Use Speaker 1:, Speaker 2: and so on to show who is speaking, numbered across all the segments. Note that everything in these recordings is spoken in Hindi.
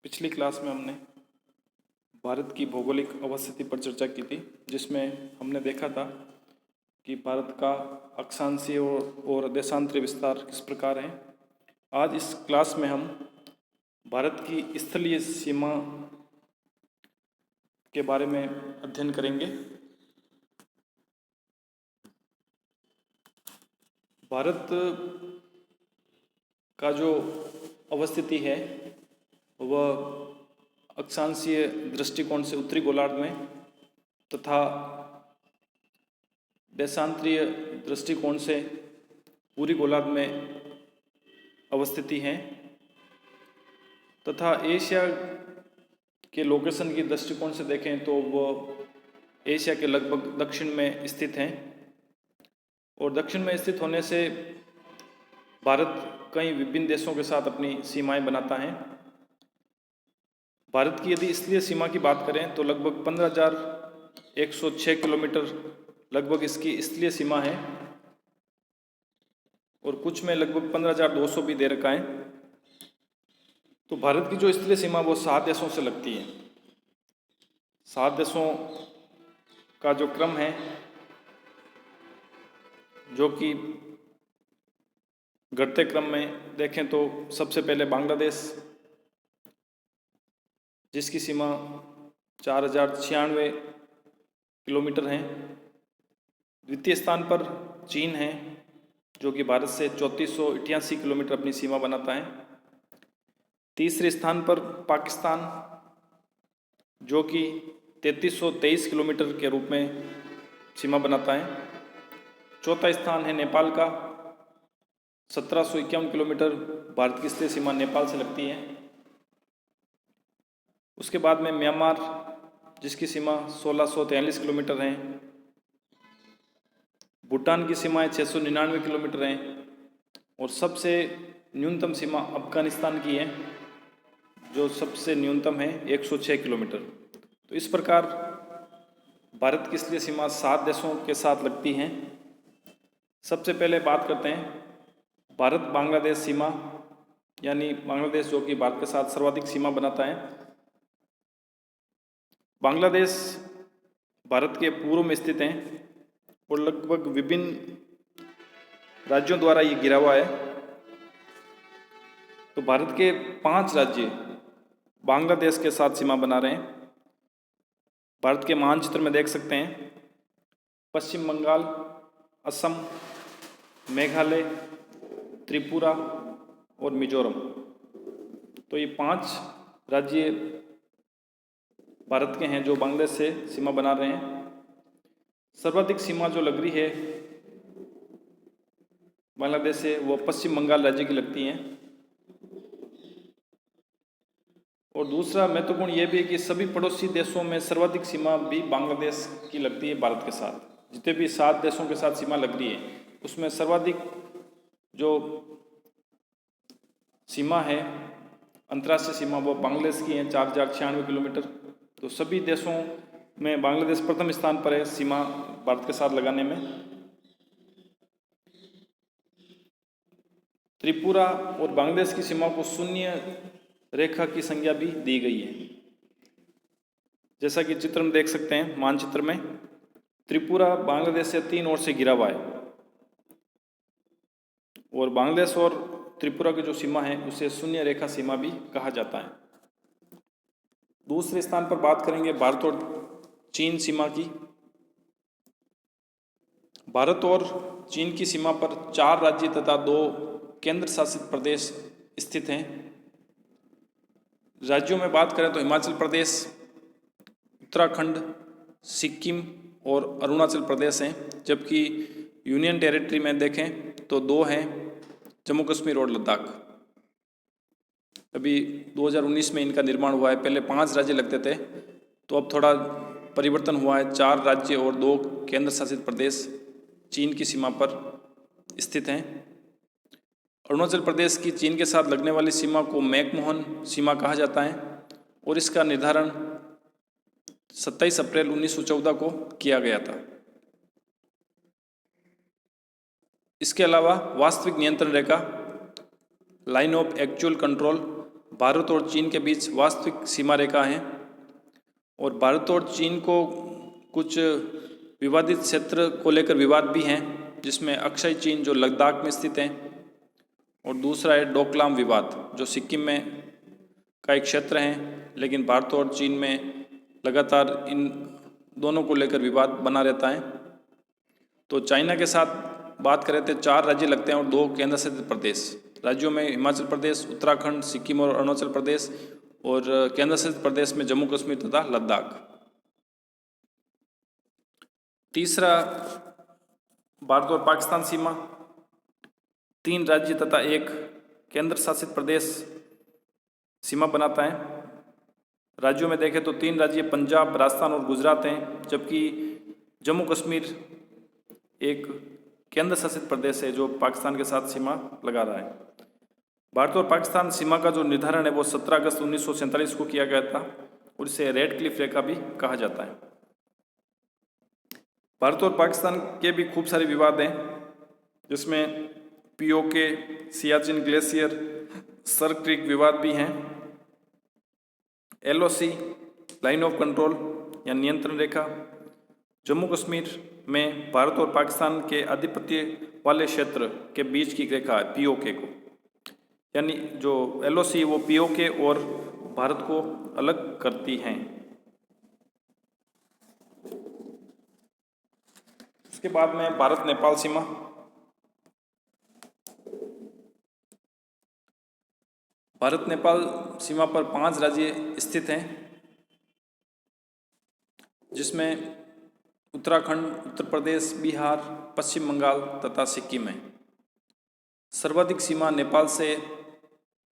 Speaker 1: पिछली क्लास में हमने भारत की भौगोलिक अवस्थिति पर चर्चा की थी, जिसमें हमने देखा था कि भारत का अक्षांशीय और देशांतरीय विस्तार किस प्रकार है। आज इस क्लास में हम भारत की स्थलीय सीमा के बारे में अध्ययन करेंगे। भारत का जो अवस्थिति है वह अक्षांशीय दृष्टिकोण से उत्तरी गोलार्ध में तथा देशांतरीय दृष्टिकोण से पूर्वी गोलार्ध में अवस्थिति है तथा एशिया के लोकेशन की दृष्टिकोण से देखें तो वह एशिया के लगभग दक्षिण में स्थित हैं और दक्षिण में स्थित होने से भारत कई विभिन्न देशों के साथ अपनी सीमाएं बनाता है। भारत की यदि स्थलीय सीमा की बात करें तो लगभग 15,106 किलोमीटर लगभग इसकी स्थलीय सीमा है और कुछ में लगभग 15,200 भी दे रखा है। तो भारत की जो स्थलीय सीमा वो 7 देशों से लगती है। 7 देशों का जो क्रम है जो कि घटते क्रम में देखें तो सबसे पहले बांग्लादेश, जिसकी सीमा 4,096 किलोमीटर है। द्वितीय स्थान पर चीन है जो कि भारत से 3488 किलोमीटर अपनी सीमा बनाता है। तीसरे स्थान पर पाकिस्तान जो कि 3323 किलोमीटर के रूप में सीमा बनाता है। चौथा स्थान है नेपाल का, 1751 किलोमीटर भारत की स्थलीय सीमा नेपाल से लगती है। उसके बाद में म्यांमार जिसकी सीमा 1643 किलोमीटर है। भूटान की सीमाएँ 699 किलोमीटर हैं और सबसे न्यूनतम सीमा अफगानिस्तान की है जो सबसे न्यूनतम है 106 किलोमीटर। तो इस प्रकार भारत की स्थलीय सीमा 7 देशों के साथ लगती हैं। सबसे पहले बात करते हैं भारत बांग्लादेश सीमा, यानी बांग्लादेश जो कि भारत के साथ सर्वाधिक सीमा बनाता है। बांग्लादेश भारत के पूर्व में स्थित है और लगभग विभिन्न राज्यों द्वारा ये घिरा हुआ है। तो भारत के 5 राज्य बांग्लादेश के साथ सीमा बना रहे हैं। भारत के मानचित्र में देख सकते हैं पश्चिम बंगाल, असम, मेघालय, त्रिपुरा और मिजोरम। तो ये 5 राज्य भारत के हैं जो बांग्लादेश से सीमा बना रहे हैं। सर्वाधिक सीमा जो लग रही है बांग्लादेश से वो पश्चिम बंगाल राज्य की लगती हैं। और दूसरा महत्वपूर्ण ये भी है कि सभी पड़ोसी देशों में सर्वाधिक सीमा भी बांग्लादेश की लगती है भारत के साथ। जितने भी 7 देशों के साथ सीमा लग रही है उसमें सर्वाधिक जो सीमा है अंतर्राष्ट्रीय सीमा वो बांग्लादेश की है, 4,096 किलोमीटर। तो सभी देशों में बांग्लादेश प्रथम स्थान पर है सीमा भारत के साथ लगाने में। त्रिपुरा और बांग्लादेश की सीमा को शून्य रेखा की संज्ञा भी दी गई है। जैसा कि चित्र में देख सकते हैं, मानचित्र में त्रिपुरा बांग्लादेश से 3 ओर से घिरा हुआ है और बांग्लादेश और त्रिपुरा की जो सीमा है उसे शून्य रेखा सीमा भी कहा जाता है। दूसरे स्थान पर बात करेंगे भारत और चीन सीमा की। भारत और चीन की सीमा पर 4 राज्य तथा 2 केंद्र शासित प्रदेश स्थित हैं। राज्यों में बात करें तो हिमाचल प्रदेश, उत्तराखंड, सिक्किम और अरुणाचल प्रदेश हैं, जबकि यूनियन टेरिटरी में देखें तो 2 हैं, जम्मू कश्मीर और लद्दाख। अभी 2019 में इनका निर्माण हुआ है। पहले 5 राज्य लगते थे तो अब थोड़ा परिवर्तन हुआ है, 4 राज्य और 2 केंद्र शासित प्रदेश चीन की सीमा पर स्थित हैं। अरुणाचल प्रदेश की चीन के साथ लगने वाली सीमा को मैकमोहन सीमा कहा जाता है और इसका निर्धारण 27 अप्रैल 1914 को किया गया था। इसके अलावा वास्तविक नियंत्रण रेखा line of actual control Bharat और चीन के बीच वास्तविक सीमा रेखा है और भारत और चीन को कुछ विवादित क्षेत्र को लेकर विवाद भी हैं, जिसमें अक्षय चीन जो लद्दाख में स्थित है और दूसरा है डोकलाम विवाद जो सिक्किम में का एक क्षेत्र है, लेकिन भारत और चीन में लगातार इन दोनों को लेकर विवाद बना रहता है। तो चाइना के साथ बात करें तो 4 राज्य लगते हैं और 2 केंद्र शासित प्रदेश। राज्यों में हिमाचल प्रदेश, उत्तराखंड, सिक्किम और अरुणाचल प्रदेश, और केंद्र शासित प्रदेश में जम्मू कश्मीर तथा लद्दाख। तीसरा, भारत और पाकिस्तान सीमा, 3 राज्य तथा 1 केंद्र शासित प्रदेश सीमा बनाता है। राज्यों में देखें तो 3 राज्य पंजाब, राजस्थान और गुजरात हैं, जबकि जम्मू कश्मीर एक केंद्र शासित प्रदेश है जो पाकिस्तान के साथ सीमा लगा रहा है। भारत और पाकिस्तान सीमा का जो निर्धारण है वो 17 अगस्त 1947 को किया गया था और इसे रेड क्लिफ रेखा भी कहा जाता है। भारत और पाकिस्तान के भी खूब सारे विवाद हैं, जिसमें PoK, Siachen glacier, sir creek विवाद भी हैं। एलओसी, लाइन ऑफ कंट्रोल या नियंत्रण रेखा, जम्मू कश्मीर में भारत और पाकिस्तान के आधिपत्य वाले क्षेत्र के बीच की रेखा है पीओके को, यानी जो एलओसी वो पीओके और भारत को अलग करती हैं। उसके बाद में भारत नेपाल सीमा। भारत नेपाल सीमा पर 5 राज्य स्थित हैं, जिसमें उत्तराखंड, उत्तर प्रदेश, बिहार, पश्चिम बंगाल तथा सिक्किम है। सर्वाधिक सीमा नेपाल से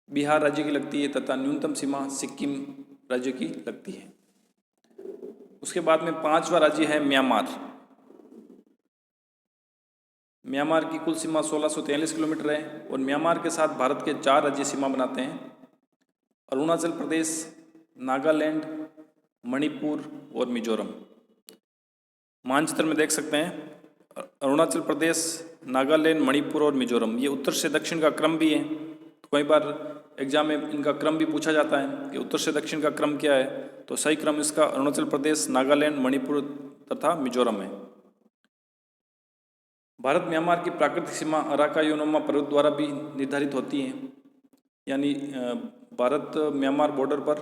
Speaker 1: बिहार राज्य की लगती है तथा न्यूनतम सीमा सिक्किम राज्य की लगती है। उसके बाद में 5वां राज्य है म्यांमार। म्यांमार की कुल सीमा 1643 किलोमीटर है और म्यांमार के साथ भारत के 4 राज्य सीमा बनाते हैं: अरुणाचल प्रदेश, नागालैंड, मणिपुर और मिजोरम। मानचित्र में देख सकते हैं अरुणाचल प्रदेश, नागालैंड, मणिपुर और मिजोरम। ये उत्तर से दक्षिण का क्रम भी है, तो कई बार एग्जाम में इनका क्रम भी पूछा जाता है कि उत्तर से दक्षिण का क्रम क्या है, तो सही क्रम इसका अरुणाचल प्रदेश, नागालैंड, मणिपुर तथा मिजोरम है। भारत म्यांमार की प्राकृतिक सीमा अराकायोनोमा पर्वत द्वारा भी निर्धारित होती है, यानी भारत म्यांमार बॉर्डर पर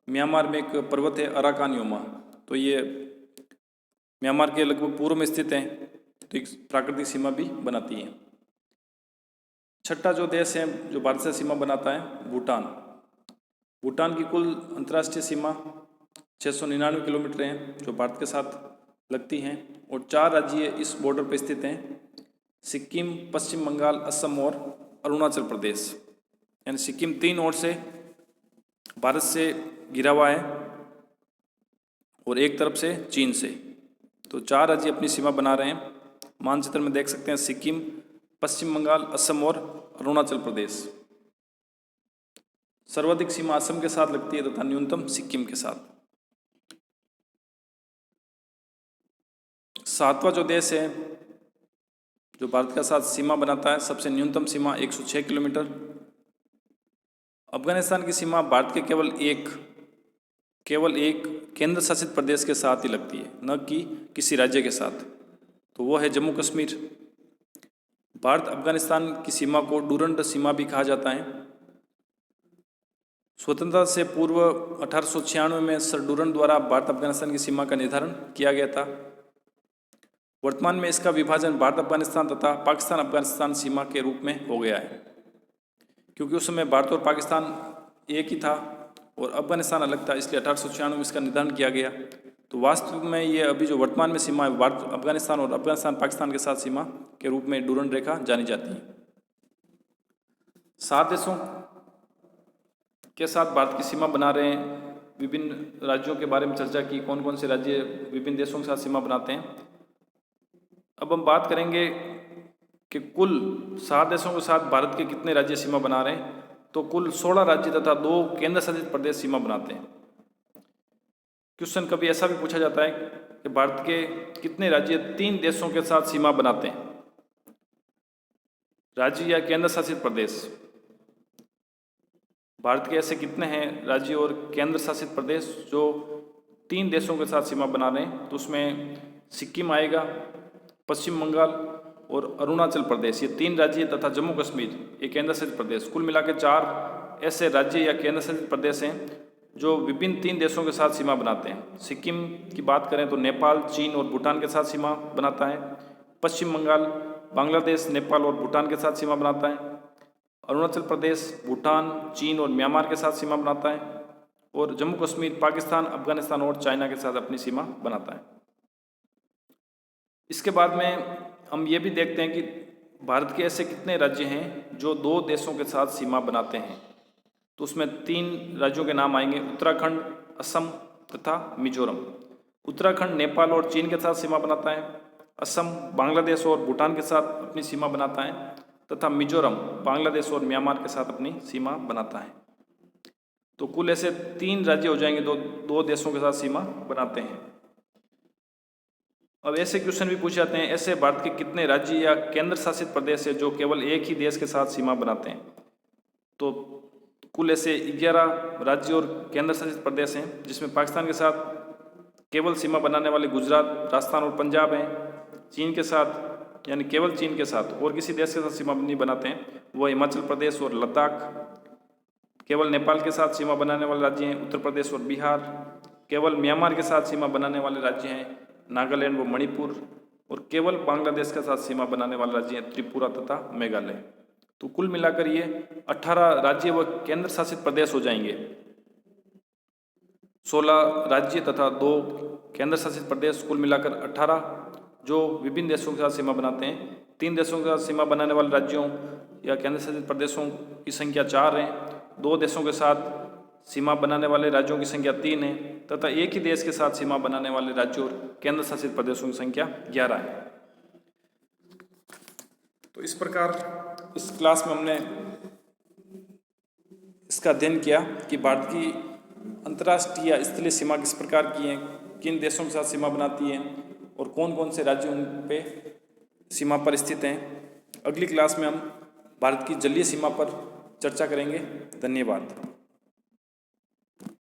Speaker 1: म्यांमार में एक पर्वत है अराकानयोमा, तो ये म्यांमार के लगभग पूर्व में स्थित है, तो एक प्राकृतिक सीमा भी बनाती है। छठा जो देश है जो भारत से सीमा बनाता है भूटान। भूटान की कुल अंतर्राष्ट्रीय सीमा 699 किलोमीटर है जो भारत के साथ लगती हैं और 4 राज्य इस बॉर्डर पर स्थित हैं: सिक्किम, पश्चिम बंगाल, असम और अरुणाचल प्रदेश। यानी सिक्किम 3 ओर से भारत से घिरा हुआ है और एक तरफ से चीन से, तो 4 राज्य अपनी सीमा बना रहे हैं। मानचित्र में देख सकते हैं सिक्किम, पश्चिम बंगाल, असम और अरुणाचल प्रदेश। सर्वाधिक सीमा असम के साथ लगती है तथा न्यूनतम सिक्किम के साथ। 7वां जो देश है जो भारत के साथ सीमा बनाता है, सबसे न्यूनतम सीमा 106 किलोमीटर। अफगानिस्तान की सीमा भारत के केवल एक केंद्र शासित प्रदेश के साथ ही लगती है, न कि किसी राज्य के साथ, तो वो है जम्मू कश्मीर। भारत अफगानिस्तान की सीमा को डूरंड सीमा भी कहा जाता है। स्वतंत्रता से पूर्व 1896 में सर डूरंड द्वारा भारत अफगानिस्तान की सीमा का निर्धारण किया गया था। वर्तमान में इसका विभाजन भारत अफगानिस्तान तथा पाकिस्तान अफगानिस्तान सीमा के रूप में हो गया है, क्योंकि उस समय भारत और पाकिस्तान एक ही था और अफगानिस्तान अलग था, इसलिए 1896 में इसका निर्धारण किया गया। तो वास्तव में ये अभी जो वर्तमान में सीमा है भारत अफगानिस्तान और अफगानिस्तान पाकिस्तान के साथ सीमा के रूप में डूरंड रेखा जानी जाती है। 7 देशों के साथ भारत की सीमा बना रहे हैं। विभिन्न राज्यों के बारे में चर्चा की, कौन कौन से राज्य विभिन्न देशों के साथ सीमा बनाते हैं। अब हम बात करेंगे कि कुल 7 देशों के साथ भारत के कितने राज्य सीमा बना रहे हैं, तो कुल 16 राज्य तथा 2 केंद्र शासित प्रदेश सीमा बनाते हैं। क्वेश्चन कभी ऐसा भी पूछा जाता है कि भारत के कितने राज्य 3 देशों के साथ सीमा बनाते हैं, राज्य या केंद्र शासित प्रदेश। भारत के ऐसे कितने हैं राज्य और केंद्र शासित प्रदेश जो 3 देशों के साथ सीमा बना रहे हैं? तो उसमें सिक्किम आएगा, पश्चिम बंगाल और अरुणाचल प्रदेश, ये 3 राज्य तथा जम्मू कश्मीर ये केंद्र शासित प्रदेश। कुल मिला के 4 ऐसे राज्य या केंद्र शासित प्रदेश हैं जो विभिन्न 3 देशों के साथ सीमा बनाते हैं। सिक्किम की बात करें तो नेपाल, चीन और भूटान के साथ सीमा बनाता है। पश्चिम बंगाल बांग्लादेश, नेपाल और भूटान के साथ सीमा बनाता है। अरुणाचल प्रदेश भूटान, चीन और म्यांमार के साथ सीमा बनाता है। और जम्मू कश्मीर पाकिस्तान, अफगानिस्तान और चाइना के साथ अपनी सीमा बनाता है। इसके बाद में हम ये भी देखते हैं कि भारत के ऐसे कितने राज्य हैं जो 2 देशों के साथ सीमा बनाते हैं। तो उसमें 3 राज्यों के नाम आएंगे, उत्तराखंड, असम तथा मिजोरम। उत्तराखंड नेपाल और चीन के साथ सीमा बनाता है। असम बांग्लादेश और भूटान के साथ अपनी सीमा बनाता है तथा मिजोरम बांग्लादेश और म्यांमार के साथ अपनी सीमा बनाता है। तो कुल ऐसे 3 राज्य हो जाएंगे, 2 देशों के साथ सीमा बनाते हैं। अब ऐसे क्वेश्चन भी पूछे जाते हैं, ऐसे भारत के कितने राज्य या केंद्र शासित प्रदेश है जो केवल एक ही देश के साथ सीमा बनाते हैं? तो कुल ऐसे 11 राज्य और केंद्र शासित प्रदेश हैं, जिसमें पाकिस्तान के साथ केवल सीमा बनाने वाले गुजरात, राजस्थान और पंजाब हैं। चीन के साथ यानी केवल चीन के साथ और किसी देश के साथ सीमा नहीं बनाते हैं, वो हिमाचल प्रदेश और लद्दाख। केवल नेपाल के साथ सीमा बनाने वाले राज्य हैं उत्तर प्रदेश और बिहार। केवल म्यांमार के साथ सीमा बनाने वाले राज्य हैं नागालैंड व मणिपुर। और केवल बांग्लादेश के साथ सीमा बनाने वाले राज्य हैं त्रिपुरा तथा मेघालय। तो कुल मिलाकर ये 18 राज्य व केंद्र शासित प्रदेश हो जाएंगे। 16 राज्य तथा 2 केंद्र शासित प्रदेश, कुल मिलाकर 18 जो विभिन्न देशों के साथ सीमा बनाते हैं। 3 देशों के साथ सीमा बनाने वाले राज्यों या केंद्र शासित प्रदेशों की संख्या 4 है। 2 देशों के साथ सीमा बनाने वाले राज्यों की संख्या 3 है तथा एक ही देश के साथ सीमा बनाने वाले राज्यों और केंद्र शासित प्रदेशों की संख्या 11 है। तो इस प्रकार इस क्लास में हमने इसका अध्ययन किया कि भारत की अंतर्राष्ट्रीय या स्थलीय सीमा किस प्रकार की है, किन देशों के साथ सीमा बनाती है और कौन कौन से राज्य उन पे सीमा पर स्थित हैं। अगली क्लास में हम भारत की जलीय सीमा पर चर्चा करेंगे। धन्यवाद।